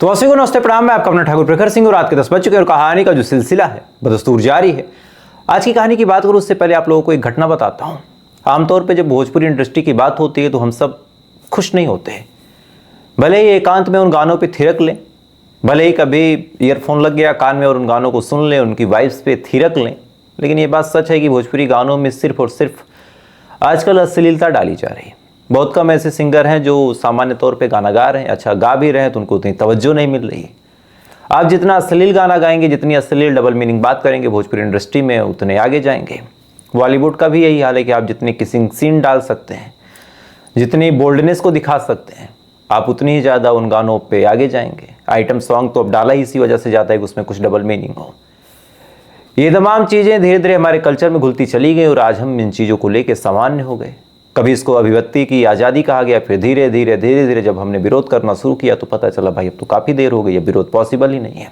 तो सभी को नमस्ते प्रणाम। मैं आपका अपना ठाकुर प्रखर सिंह और रात के 10 बज चुके और कहानी का जो सिलसिला है बदस्तूर जारी है। आज की कहानी की बात करूं उससे पहले आप लोगों को एक घटना बताता हूं। आमतौर पे जब भोजपुरी इंडस्ट्री की बात होती है तो हम सब खुश नहीं होते हैं। भले ही एकांत में उन गानों पर थिरक लें, भले ही कभी ईयरफोन लग गया कान में और उन गानों को सुन लें, उनकी वाइब्स पे थिरक लें, लेकिन ये बात सच है कि भोजपुरी गानों में सिर्फ और सिर्फ आजकल अश्लीलता डाली जा रही है। बहुत कम ऐसे सिंगर हैं जो सामान्य तौर पे गाना गा रहे हैं, अच्छा गा भी रहे हैं तो उनको उतनी तवज्जो नहीं मिल रही। आप जितना अश्लील गाना गाएंगे, जितनी अश्लील डबल मीनिंग बात करेंगे भोजपुरी इंडस्ट्री में, उतने आगे जाएंगे। बॉलीवुड का भी यही हाल है कि आप जितनी किसिंग सीन डाल सकते हैं, जितनी बोल्डनेस को दिखा सकते हैं, आप उतनी ही ज़्यादा उन गानों पर आगे जाएंगे। आइटम सॉन्ग तो अब डाला ही इसी वजह से जाता है कि उसमें कुछ डबल मीनिंग हो। ये तमाम चीज़ें धीरे धीरे हमारे कल्चर में घुलती चली गई और आज हम इन चीज़ों को लेकर सामान्य हो गए। कभी इसको अभिव्यक्ति की आज़ादी कहा गया, फिर धीरे धीरे जब हमने विरोध करना शुरू किया तो पता चला भाई अब तो काफ़ी देर हो गई, अब विरोध पॉसिबल ही नहीं है।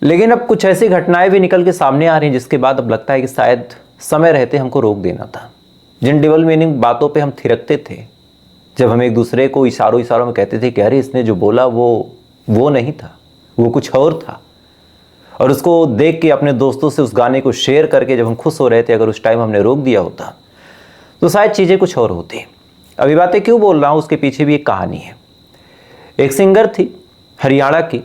लेकिन अब कुछ ऐसी घटनाएं भी निकल के सामने आ रही हैं जिसके बाद अब लगता है कि शायद समय रहते हमको रोक देना था। जिन डबल मीनिंग बातों पे हम थिरकते थे, जब हम एक दूसरे को इशारों में कहते थे कि अरे इसने जो बोला वो नहीं था, वो कुछ और था, और उसको देख के अपने दोस्तों से उस गाने को शेयर करके जब हम खुश हो रहे थे, अगर उस टाइम हमने रोक दिया होता तो शायद चीज़ें कुछ और होती। अभी बातें क्यों बोल रहा हूँ, उसके पीछे भी एक कहानी है। एक सिंगर थी हरियाणा की,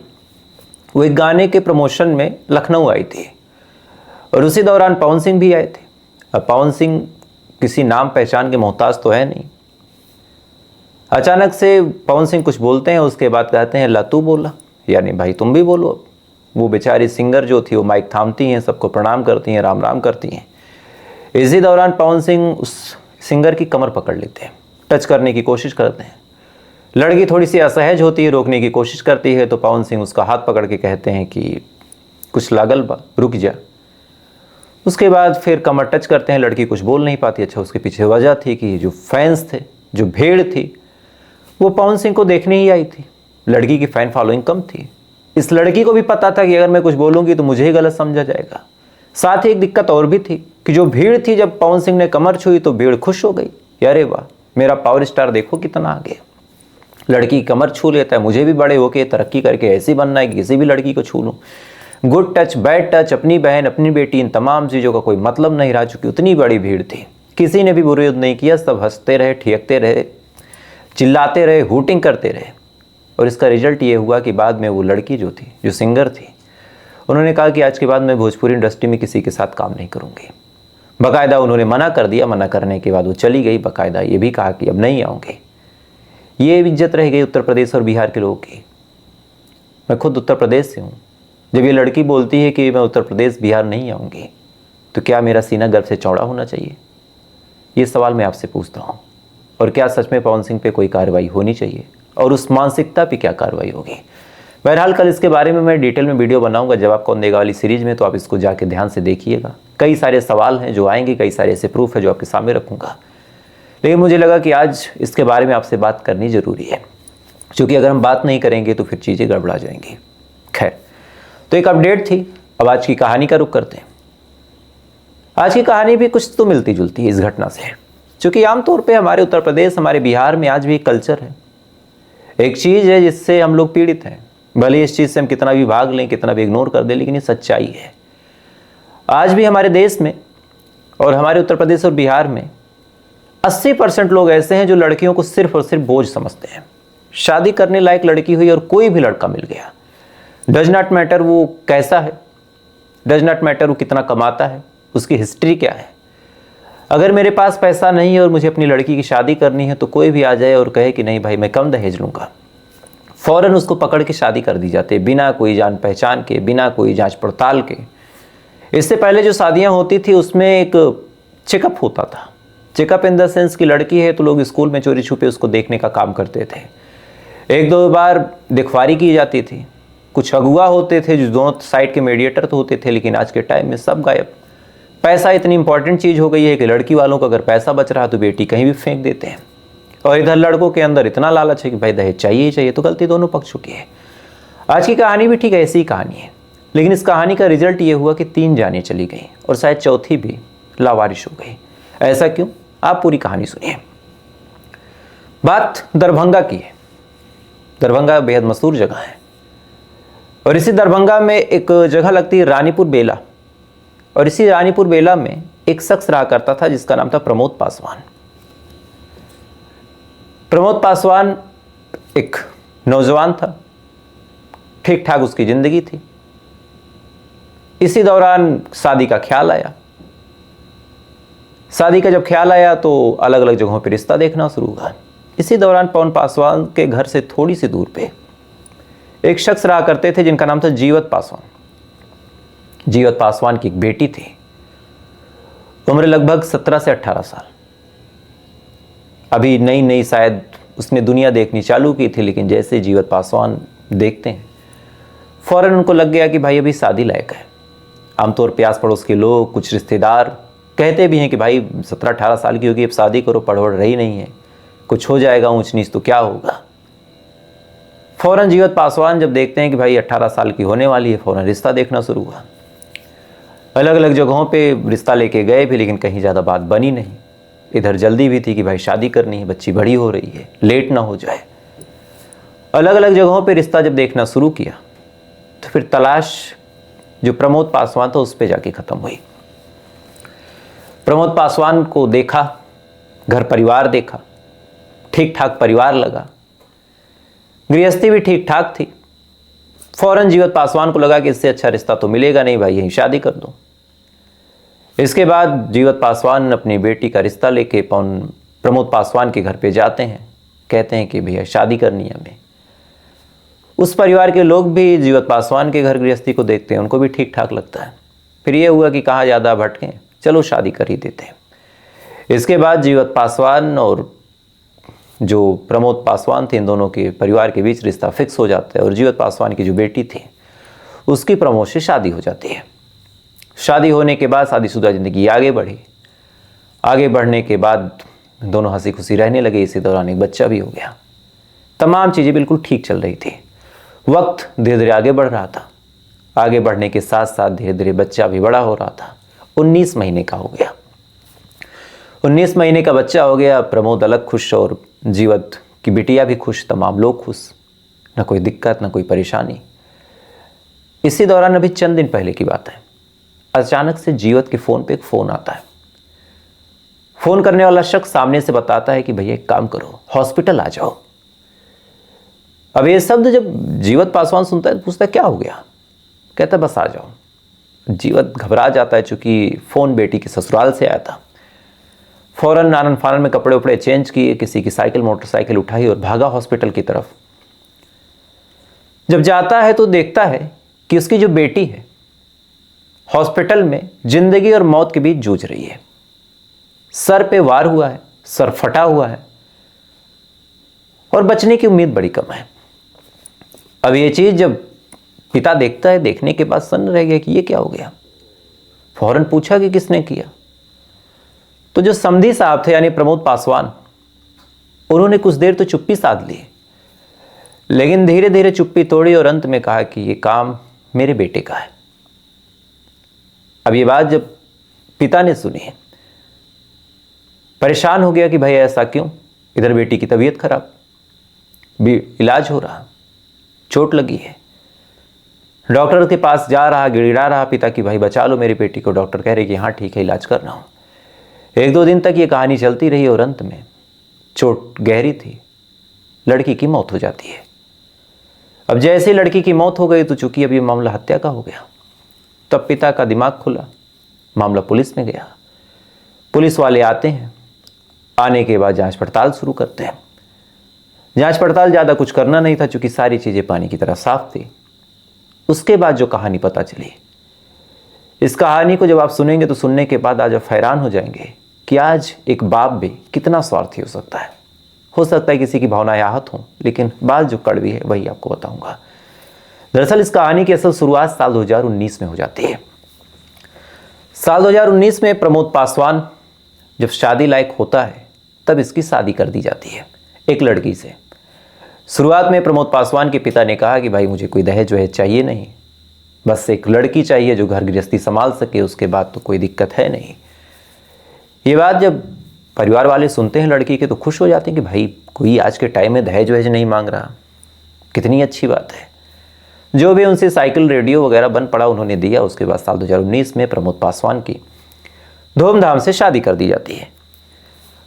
वो एक गाने के प्रमोशन में लखनऊ आई थी और उसी दौरान पवन सिंह भी आए थे। अब पवन सिंह किसी नाम पहचान के मोहताज तो है नहीं। अचानक से पवन सिंह कुछ बोलते हैं, उसके बाद कहते हैं ला तू बोला, यानी भाई तुम भी बोलो। वो बेचारी सिंगर जो थी वो माइक थामती हैं, सबको प्रणाम करती हैं, राम राम करती हैं। इसी दौरान पवन सिंह उस सिंगर की कमर पकड़ लेते हैं, टच करने की कोशिश करते हैं। लड़की थोड़ी सी असहज होती है, रोकने की कोशिश करती है, तो पवन सिंह उसका हाथ पकड़ के कहते हैं कि कुछ लागल बा, रुक जा। उसके बाद फिर कमर टच करते हैं, लड़की कुछ बोल नहीं पाती। अच्छा, उसके पीछे वजह थी कि जो फैंस थे, जो भीड़ थी, वो पवन सिंह को देखने ही आई थी। लड़की की फैन फॉलोइंग कम थी। इस लड़की को भी पता था कि अगर मैं कुछ बोलूँगी तो मुझे ही गलत समझा जाएगा। साथ ही एक दिक्कत और भी थी कि जो भीड़ थी, जब पवन सिंह ने कमर छुई तो भीड़ खुश हो गई, अरे वाह मेरा पावर स्टार देखो कितना आगे, लड़की कमर छू लेता है, मुझे भी बड़े होके तरक्की करके ऐसे बनना है कि किसी भी लड़की को छू लूँ। गुड टच, बैड टच, अपनी बहन, अपनी बेटी, इन तमाम चीज़ों का कोई मतलब नहीं रहा, चूँकि उतनी बड़ी भीड़ थी। किसी ने भी विरोध नहीं किया, सब हंसते रहे, ठियकते रहे, चिल्लाते रहे, हूटिंग करते रहे। और इसका रिजल्ट ये हुआ कि बाद में वो लड़की जो थी, जो सिंगर थी, उन्होंने कहा कि आज के बाद मैं भोजपुरी इंडस्ट्री में किसी के साथ काम नहीं करूंगी। बाकायदा उन्होंने मना कर दिया। मना करने के बाद वो चली गई। बाकायदा ये भी कहा कि अब नहीं आऊँगी। ये इज्जत रह गई उत्तर प्रदेश और बिहार के लोगों की। मैं खुद उत्तर प्रदेश से हूँ। जब ये लड़की बोलती है कि मैं उत्तर प्रदेश बिहार नहीं आऊँगी, तो क्या मेरा सीना गर्व से चौड़ा होना चाहिए? ये सवाल मैं आपसे पूछता हूँ। और क्या सच में पवन सिंह पे कोई कार्रवाई होनी चाहिए, और उस मानसिकता पे क्या कार्रवाई होगी? बहरहाल कल इसके बारे में मैं डिटेल में वीडियो बनाऊंगा जवाब कौन देगा वाली सीरीज में, तो आप इसको जाके ध्यान से देखिएगा। कई सारे सवाल हैं जो आएंगे, कई सारे ऐसे प्रूफ है जो आपके सामने रखूंगा। लेकिन मुझे लगा कि आज इसके बारे में आपसे बात करनी जरूरी है, क्योंकि अगर हम बात नहीं करेंगे तो फिर चीज़ें गड़बड़ा जाएंगी। खैर, तो एक अपडेट थी। अब आज की कहानी का रुख करते हैं। आज की कहानी भी कुछ तो मिलती जुलती है इस घटना से, क्योंकि आमतौर पर हमारे उत्तर प्रदेश, हमारे बिहार में आज भी एक कल्चर है, एक चीज़ है जिससे हम लोग पीड़ित हैं। भले इस चीज़ से हम कितना भी भाग लें, कितना भी इग्नोर कर दें, लेकिन ये सच्चाई है। आज भी हमारे देश में और हमारे उत्तर प्रदेश और बिहार में 80% लोग ऐसे हैं जो लड़कियों को सिर्फ और सिर्फ बोझ समझते हैं। शादी करने लायक लड़की हुई और कोई भी लड़का मिल गया, डज नॉट मैटर वो कैसा है, डज नॉट मैटर वो कितना कमाता है, उसकी हिस्ट्री क्या है। अगर मेरे पास पैसा नहीं है और मुझे अपनी लड़की की शादी करनी है, तो कोई भी आ जाए और कहे कि नहीं भाई मैं कम दहेज लूँगा, फ़ौरन उसको पकड़ के शादी कर दी जाती है, बिना कोई जान पहचान के, बिना कोई जांच पड़ताल के। इससे पहले जो शादियां होती थी उसमें एक चेकअप होता था। चेकअप इन द सेंस की लड़की है तो लोग स्कूल में चोरी छुपे उसको देखने का काम करते थे। एक दो बार दिखवारी की जाती थी। कुछ अगुआ होते थे जो दोनों साइड के मीडिएटर तो होते थे, लेकिन आज के टाइम में सब गायब। पैसा इतनी इंपॉर्टेंट चीज़ हो गई है कि लड़की वालों को अगर पैसा बच रहा तो बेटी कहीं भी फेंक देते हैं, और इधर लड़कों के अंदर इतना लालच है कि भाई दहेज चाहिए ही चाहिए। तो गलती दोनों पक्ष की है। आज की कहानी भी ठीक ऐसी ही कहानी है, लेकिन इस कहानी का रिजल्ट ये हुआ कि 3 जानें चली गई और शायद चौथी भी लावारिश हो गई। ऐसा क्यों? आप पूरी कहानी सुनिए। बात दरभंगा की है। दरभंगा बेहद मशहूर जगह है। और इसी दरभंगा में एक जगह लगती है रानीपुर बेला, और इसी रानीपुर बेला में एक शख्स रहा करता था जिसका नाम था प्रमोद पासवान। प्रमोद पासवान एक नौजवान था, ठीक ठाक उसकी जिंदगी थी। इसी दौरान शादी का ख्याल आया। शादी का जब ख्याल आया तो अलग अलग जगहों पर रिश्ता देखना शुरू हुआ। इसी दौरान पवन पासवान के घर से थोड़ी सी दूर पे एक शख्स रहा करते थे जिनका नाम था जीवत पासवान। जीवत पासवान की एक बेटी थी, उम्र लगभग 17 से 18 साल। अभी नई नई शायद उसने दुनिया देखनी चालू की थी, लेकिन जैसे जीवत पासवान देखते हैं फौरन उनको लग गया कि भाई अभी शादी लायक है। आमतौर पे आस पड़ोस के लोग, कुछ रिश्तेदार कहते भी हैं कि भाई 17-18 साल की होगी, अब शादी करो, पढ़ रही नहीं है, कुछ हो जाएगा ऊंच नीच तो क्या होगा। फौरन जीवत पासवान जब देखते हैं कि भाई 18 साल की होने वाली है, फौरन रिश्ता देखना शुरू हुआ। अलग अलग जगहों पे रिश्ता लेके गए भी, लेकिन कहीं ज़्यादा बात बनी नहीं। इधर जल्दी भी थी कि भाई शादी करनी है, बच्ची बड़ी हो रही है, लेट ना हो जाए। अलग अलग जगहों पे रिश्ता जब देखना शुरू किया तो फिर तलाश जो प्रमोद पासवान था उस पर जाके ख़त्म हुई। प्रमोद पासवान को देखा, घर परिवार देखा, ठीक ठाक परिवार लगा, गृहस्थी भी ठीक ठाक थी। फौरन जीवत पासवान को लगा कि इससे अच्छा रिश्ता तो मिलेगा नहीं, भाई यहीं शादी कर दो। इसके बाद जीवत पासवान अपनी बेटी का रिश्ता लेके प्रमोद पासवान के घर पे जाते हैं, कहते हैं कि भैया शादी करनी है हमें। उस परिवार के लोग भी जीवत पासवान के घर गृहस्थी को देखते हैं, उनको भी ठीक ठाक लगता है। फिर ये हुआ कि कहाँ ज़्यादा भटकें, चलो शादी कर ही देते हैं। इसके बाद जीवत पासवान और जो प्रमोद पासवान थे, इन दोनों के परिवार के बीच रिश्ता फिक्स हो जाता है और जीवत पासवान की जो बेटी थी उसकी प्रमोद से शादी हो जाती है। शादी होने के बाद शादीशुदा ज़िंदगी आगे बढ़ी। आगे बढ़ने के बाद दोनों हंसी खुशी रहने लगे। इसी दौरान एक बच्चा भी हो गया। तमाम चीज़ें बिल्कुल ठीक चल रही थी। वक्त धीरे धीरे आगे बढ़ रहा था। आगे बढ़ने के साथ साथ धीरे धीरे बच्चा भी बड़ा हो रहा था। 19 महीने का हो गया। 19 महीने का बच्चा हो गया। प्रमोद अलग खुश और जीवत की बिटिया भी खुश, तमाम लोग खुश, ना कोई दिक्कत ना कोई परेशानी। इसी दौरान अभी चंद दिन पहले की बात है, अचानक से जीवत के फ़ोन पे एक फ़ोन आता है। फ़ोन करने वाला शख्स सामने से बताता है कि भैया एक काम करो, हॉस्पिटल आ जाओ। अब ये शब्द जब जीवत पासवान सुनता है तो पूछता है क्या हो गया। कहता बस आ जाओ। जीवत घबरा जाता है, चूँकि फ़ोन बेटी के ससुराल से आया था। फ़ौरन आनन फानन में कपड़े उपड़े चेंज किए, किसी की साइकिल मोटरसाइकिल उठाई और भागा हॉस्पिटल की तरफ। जब जाता है तो देखता है कि उसकी जो बेटी है हॉस्पिटल में जिंदगी और मौत के बीच जूझ रही है। सर पे वार हुआ है, सर फटा हुआ है और बचने की उम्मीद बड़ी कम है। अब ये चीज़ जब पिता देखता है, देखने के बाद सन्न रह गया कि ये क्या हो गया। फौरन पूछा कि किसने किया। तो जो समधी साहब थे यानी प्रमोद पासवान, उन्होंने कुछ देर तो चुप्पी साध ली, लेकिन धीरे धीरे चुप्पी तोड़ी और अंत में कहा कि ये काम मेरे बेटे का है। अब ये बात जब पिता ने सुनी, परेशान हो गया कि भाई ऐसा क्यों। इधर बेटी की तबीयत खराब, भी इलाज हो रहा, चोट लगी है। डॉक्टर के पास जा रहा, गिड़गिड़ा रहा पिता की भाई बचा लो मेरी बेटी को। डॉक्टर कह रहे कि हाँ ठीक है, इलाज कर रहा हूँ। 1-2 दिन तक ये कहानी चलती रही और अंत में चोट गहरी थी, लड़की की मौत हो जाती है। अब जैसे लड़की की मौत हो गई तो चूंकि अब ये मामला हत्या का हो गया, तब पिता का दिमाग खुला, मामला पुलिस में गया। पुलिस वाले आते हैं, आने के बाद जांच पड़ताल शुरू करते हैं। जांच पड़ताल ज़्यादा कुछ करना नहीं था, चूंकि सारी चीज़ें पानी की तरह साफ थी। उसके बाद जो कहानी पता चली, इस कहानी को जब आप सुनेंगे तो सुनने के बाद आज आप हैरान हो जाएंगे कि आज एक बाप भी कितना स्वार्थी हो सकता है। हो सकता है किसी की भावनाएं आहत हों, लेकिन बात जो कड़वी है वही आपको बताऊंगा। दरअसल इस कहानी की असल शुरुआत साल 2019 में हो जाती है। साल 2019 में प्रमोद पासवान जब शादी लायक होता है तब इसकी शादी कर दी जाती है एक लड़की से। शुरुआत में प्रमोद पासवान के पिता ने कहा कि भाई मुझे कोई दहेज वहेज चाहिए नहीं, बस एक लड़की चाहिए जो घर गृहस्थी संभाल सके, उसके बाद तो कोई दिक्कत है नहीं। ये बात जब परिवार वाले सुनते हैं लड़की के तो खुश हो जाते हैं कि भाई कोई आज के टाइम में दहेज वहेज नहीं मांग रहा। कितनी अच्छी बात है। जो भी उनसे साइकिल, रेडियो वगैरह बन पड़ा उन्होंने दिया। उसके बाद साल 2019 में प्रमोद पासवान की धूमधाम से शादी कर दी जाती है।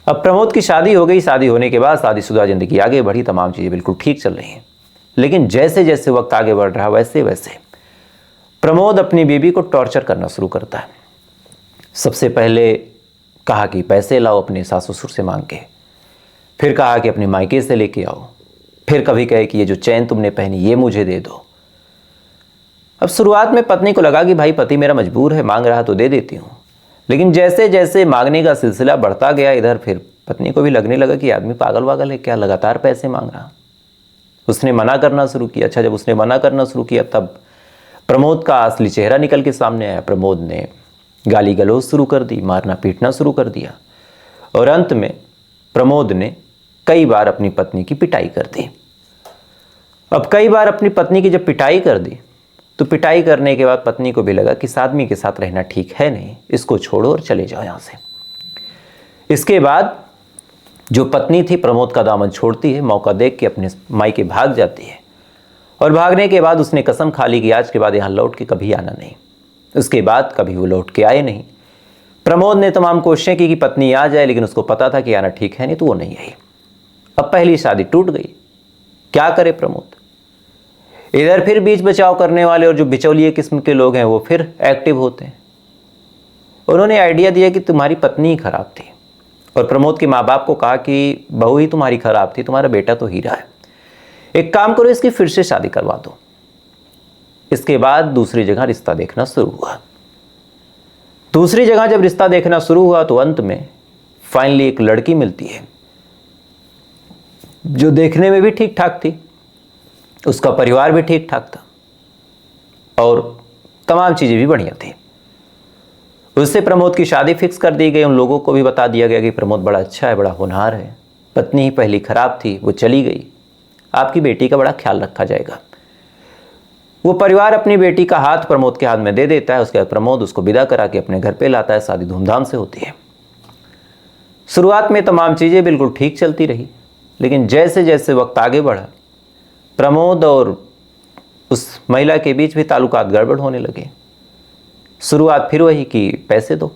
अब प्रमोद की शादी हो गई। शादी होने के बाद शादीशुदा जिंदगी आगे बढ़ी, तमाम चीज़ें बिल्कुल ठीक चल रही हैं। लेकिन जैसे जैसे वक्त आगे बढ़ रहा वैसे वैसे प्रमोद अपनी बीवी को टॉर्चर करना शुरू करता है। सबसे पहले कहा कि पैसे लाओ अपने सास ससुर से मांग के, फिर कहा कि अपने मायके से लेके आओ, फिर कभी कहे कि ये जो चैन तुमने पहनी ये मुझे दे दो। अब शुरुआत में पत्नी को लगा कि भाई पति मेरा मजबूर है, मांग रहा तो दे देती हूँ। लेकिन जैसे जैसे मांगने का सिलसिला बढ़ता गया इधर, फिर पत्नी को भी लगने लगा कि आदमी पागल वागल है क्या, लगातार पैसे मांग रहा। उसने मना करना शुरू किया। अच्छा, जब उसने मना करना शुरू किया तब प्रमोद का असली चेहरा निकल के सामने आया। प्रमोद ने गाली गलौज शुरू कर दी, मारना पीटना शुरू कर दिया और अंत में प्रमोद ने कई बार अपनी पत्नी की पिटाई कर दी। अब कई बार अपनी पत्नी की जब पिटाई कर दी तो पिटाई करने के बाद पत्नी को भी लगा कि इस आदमी के साथ रहना ठीक है नहीं, इसको छोड़ो और चले जाओ यहाँ से। इसके बाद जो पत्नी थी प्रमोद का दामन छोड़ती है, मौका देख के अपने मायके भाग जाती है। और भागने के बाद उसने कसम खा ली कि आज के बाद यहाँ लौट के कभी आना नहीं। उसके बाद कभी वो लौट के आए नहीं। प्रमोद ने तमाम कोशिशें की कि पत्नी आ जाए, लेकिन उसको पता था कि आना ठीक है नहीं, तो वो नहीं आई। अब पहली शादी टूट गई। क्या करे प्रमोद। इधर फिर बीच बचाव करने वाले और जो बिचौलिए किस्म के लोग हैं वो फिर एक्टिव होते हैं। उन्होंने आइडिया दिया कि तुम्हारी पत्नी ही खराब थी, और प्रमोद के माँ बाप को कहा कि बहू ही तुम्हारी खराब थी, तुम्हारा बेटा तो हीरा है, एक काम करो इसकी फिर से शादी करवा दो। इसके बाद दूसरी जगह रिश्ता देखना शुरू हुआ। दूसरी जगह जब रिश्ता देखना शुरू हुआ तो अंत में फाइनली एक लड़की मिलती है जो देखने में भी ठीक ठाक थी, उसका परिवार भी ठीक ठाक था और तमाम चीज़ें भी बढ़िया थी। उससे प्रमोद की शादी फिक्स कर दी गई। उन लोगों को भी बता दिया गया कि प्रमोद बड़ा अच्छा है, बड़ा होनहार है, पत्नी ही पहली खराब थी, वो चली गई, आपकी बेटी का बड़ा ख्याल रखा जाएगा। वो परिवार अपनी बेटी का हाथ प्रमोद के हाथ में दे देता है। उसके बाद प्रमोद उसको विदा करा के अपने घर पे लाता है। शादी धूमधाम से होती है। शुरुआत में तमाम चीज़ें बिल्कुल ठीक चलती रही, लेकिन जैसे जैसे वक्त आगे बढ़ा प्रमोद और उस महिला के बीच भी ताल्लुकात गड़बड़ होने लगे। शुरुआत फिर वही कि पैसे दो,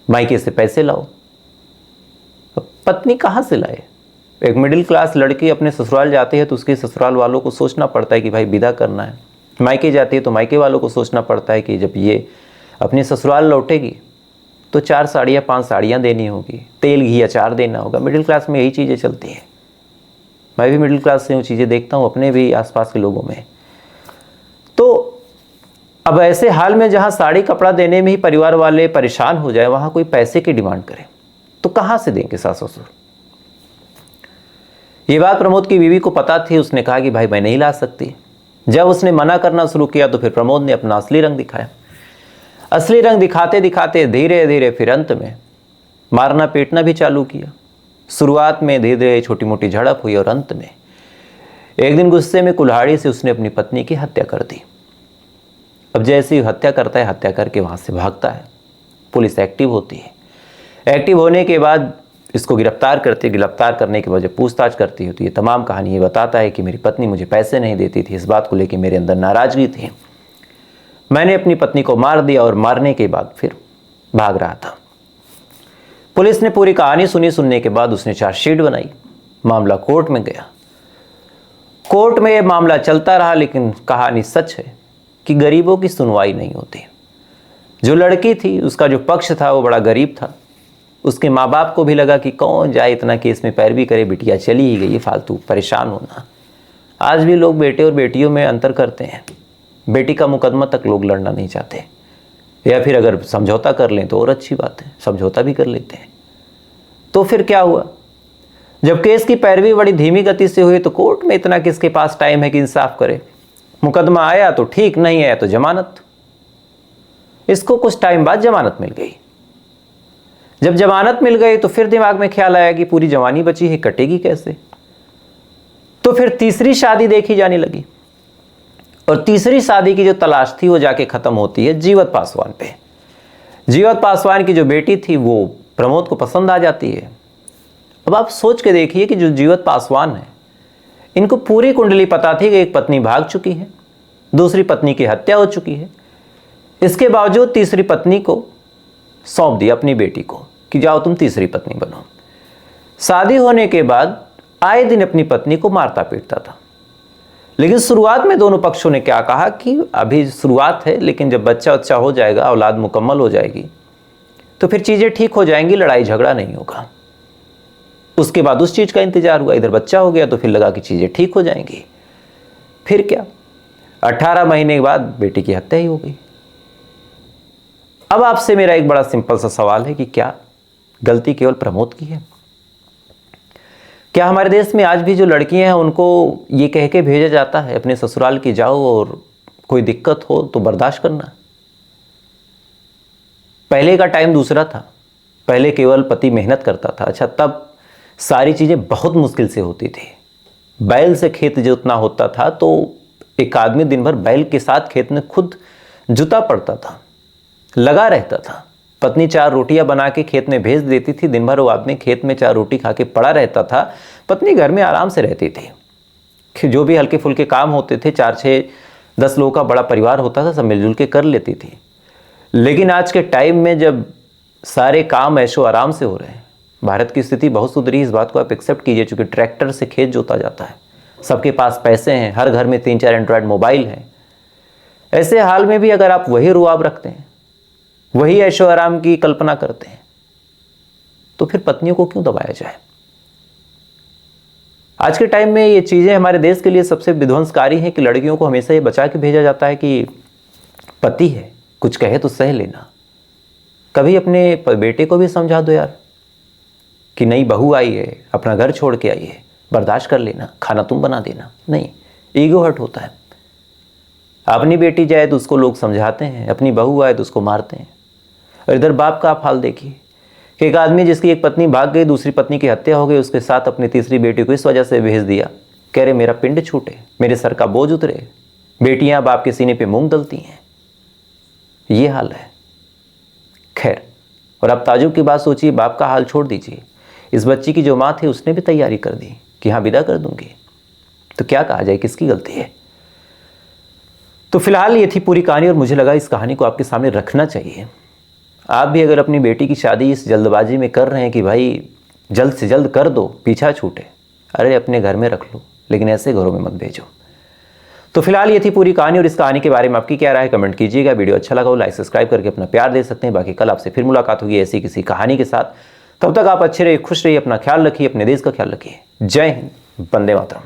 मायके से पैसे लाओ। अब पत्नी कहाँ से लाए। एक मिडिल क्लास लड़की अपने ससुराल जाती है तो उसके ससुराल वालों को सोचना पड़ता है कि भाई विदा करना है। मायके जाती है तो मायके वालों को सोचना पड़ता है कि जब ये अपने ससुराल लौटेगी तो 4 साड़ियाँ 5 साड़ियाँ देनी होगी, तेल घी अचार देना होगा। मिडिल क्लास में यही चीज़ें चलती हैं। मैं भी मिडिल क्लास से वो चीज़ें देखता हूँ अपने भी आसपास के लोगों में। तो अब ऐसे हाल में जहाँ साड़ी कपड़ा देने में ही परिवार वाले परेशान हो जाए, वहाँ कोई पैसे की डिमांड करे तो कहाँ से देंगे सास ससुर। ये बात प्रमोद की बीवी को पता थी। उसने कहा कि भाई मैं नहीं ला सकती। जब उसने मना करना शुरू किया तो फिर प्रमोद ने अपना असली रंग दिखाया। असली रंग दिखाते दिखाते धीरे धीरे फिर अंत में मारना पीटना भी चालू किया। शुरुआत में धीरे धीरे छोटी मोटी झड़प हुई और अंत में एक दिन गुस्से में कुल्हाड़ी से उसने अपनी पत्नी की हत्या कर दी। अब जैसे ही हत्या करता है, हत्या करके वहाँ से भागता है। पुलिस एक्टिव होती है। एक्टिव होने के बाद इसको गिरफ्तार करती है। गिरफ्तार करने के बाद जब पूछताछ करती है तो ये तमाम कहानी ये बताता है कि मेरी पत्नी मुझे पैसे नहीं देती थी, इस बात को लेकर मेरे अंदर नाराज़गी थी, मैंने अपनी पत्नी को मार दिया और मारने के बाद फिर भाग रहा था। पुलिस ने पूरी कहानी सुनी। सुनने के बाद उसने चार्जशीट बनाई। मामला कोर्ट में गया। कोर्ट में यह मामला चलता रहा, लेकिन कहानी सच है कि गरीबों की सुनवाई नहीं होती। जो लड़की थी उसका जो पक्ष था वो बड़ा गरीब था। उसके माँ बाप को भी लगा कि कौन जाए इतना केस में पैरवी करे, बिटिया चली ही गई, फालतू परेशान होना। आज भी लोग बेटे और बेटियों में अंतर करते हैं। बेटी का मुकदमा तक लोग लड़ना नहीं चाहते, या फिर अगर समझौता कर लें तो और अच्छी बात है, समझौता भी कर लेते हैं। तो फिर क्या हुआ, जब केस की पैरवी बड़ी धीमी गति से हुई तो कोर्ट में इतना किसके पास टाइम है कि इंसाफ करे। मुकदमा आया तो ठीक, नहीं आया तो जमानत। इसको कुछ टाइम बाद जमानत मिल गई। जब जमानत मिल गई तो फिर दिमाग में ख्याल आया कि पूरी जवानी बची है, कटेगी कैसे। तो फिर तीसरी शादी देखी जाने लगी और तीसरी शादी की जो तलाश थी वो जाके खत्म होती है जीवत पासवान पे। जीवत पासवान की जो बेटी थी वो प्रमोद को पसंद आ जाती है। अब आप सोच के देखिए कि जो जीवत पासवान है इनको पूरी कुंडली पता थी कि एक पत्नी भाग चुकी है, दूसरी पत्नी की हत्या हो चुकी है। इसके बावजूद तीसरी पत्नी को सौंप दिया अपनी बेटी को कि जाओ तुम तीसरी पत्नी बनो। शादी होने के बाद आए दिन अपनी पत्नी को मारता पीटता था। लेकिन शुरुआत में दोनों पक्षों ने क्या कहा कि अभी शुरुआत है, लेकिन जब बच्चा हो जाएगा, औलाद मुकम्मल हो जाएगी, तो फिर चीज़ें ठीक हो जाएंगी, लड़ाई झगड़ा नहीं होगा। उसके बाद उस चीज़ का इंतजार हुआ, इधर बच्चा हो गया तो फिर लगा कि चीज़ें ठीक हो जाएंगी। फिर क्या, 18 महीने के बाद बेटी की हत्या ही हो गई। अब आपसे मेरा एक बड़ा सिंपल सा सवाल है कि क्या गलती केवल प्रमोद की है? क्या हमारे देश में आज भी जो लड़कियां हैं उनको ये कह के भेजा जाता है अपने ससुराल की जाओ और कोई दिक्कत हो तो बर्दाश्त करना? पहले का टाइम दूसरा था, पहले केवल पति मेहनत करता था। अच्छा, तब सारी चीज़ें बहुत मुश्किल से होती थी। बैल से खेत जोतना होता था तो एक आदमी दिन भर बैल के साथ खेत में खुद जुता पड़ता था, लगा रहता था। पत्नी 4 रोटियां बना के खेत में भेज देती थी, दिन भर वो आदमी खेत में 4 रोटी खा के पड़ा रहता था। पत्नी घर में आराम से रहती थी, जो भी हल्के फुल्के काम होते थे, 4, 6, 10 लोगों का बड़ा परिवार होता था, सब मिलजुल के कर लेती थी। लेकिन आज के टाइम में जब सारे काम ऐशो आराम से हो रहे हैं, भारत की स्थिति बहुत सुधरी, इस बात को आप एक्सेप्ट कीजिए, चूँकि ट्रैक्टर से खेत जोता जाता है, सबके पास पैसे हैं, हर घर में 3-4 एंड्रॉयड मोबाइल हैं। ऐसे हाल में भी अगर आप वही रुआब रखते हैं, वही ऐशो आराम की कल्पना करते हैं, तो फिर पत्नियों को क्यों दबाया जाए? आज के टाइम में ये चीज़ें हमारे देश के लिए सबसे विध्वंसकारी हैं कि लड़कियों को हमेशा ये बचा के भेजा जाता है कि पति है, कुछ कहे तो सह लेना। कभी अपने बेटे को भी समझा दो यार कि नई बहू आई है, अपना घर छोड़ के आई है, बर्दाश्त कर लेना, खाना तुम बना देना। नहीं, ईगो हर्ट होता है। अपनी बेटी जाए तो उसको लोग समझाते हैं, अपनी बहू आए तो उसको मारते हैं। और इधर बाप का आप हाल देखिए कि एक आदमी जिसकी एक पत्नी भाग गई, दूसरी पत्नी की हत्या हो गई, उसके साथ अपनी तीसरी बेटी को इस वजह से भेज दिया, कह रहे मेरा पिंड छूटे, मेरे सर का बोझ उतरे, बेटियां बाप के सीने पे मूंग दलती हैं। ये हाल है। खैर, और अब ताजुब की बात सोचिए, बाप का हाल छोड़ दीजिए, इस बच्ची की जो माँ थी उसने भी तैयारी कर दी कि हाँ विदा कर दूंगी, तो क्या कहा जाए, किसकी गलती है? तो फिलहाल ये थी पूरी कहानी और मुझे लगा इस कहानी को आपके सामने रखना चाहिए। आप भी अगर अपनी बेटी की शादी इस जल्दबाजी में कर रहे हैं कि भाई जल्द से जल्द कर दो, पीछा छूटे, अरे अपने घर में रख लो, लेकिन ऐसे घरों में मत भेजो। तो फिलहाल ये थी पूरी कहानी और इस कहानी के बारे में आपकी क्या राय है कमेंट कीजिएगा। वीडियो अच्छा लगा हो लाइक सब्सक्राइब करके अपना प्यार दे सकते हैं। बाकी कल आपसे फिर मुलाकात होगी ऐसी किसी कहानी के साथ। तब तक आप अच्छे रहिए, खुश रहिए, अपना ख्याल रखिए, अपने देश का ख्याल रखिए। जय हिंद, वंदे मातरम।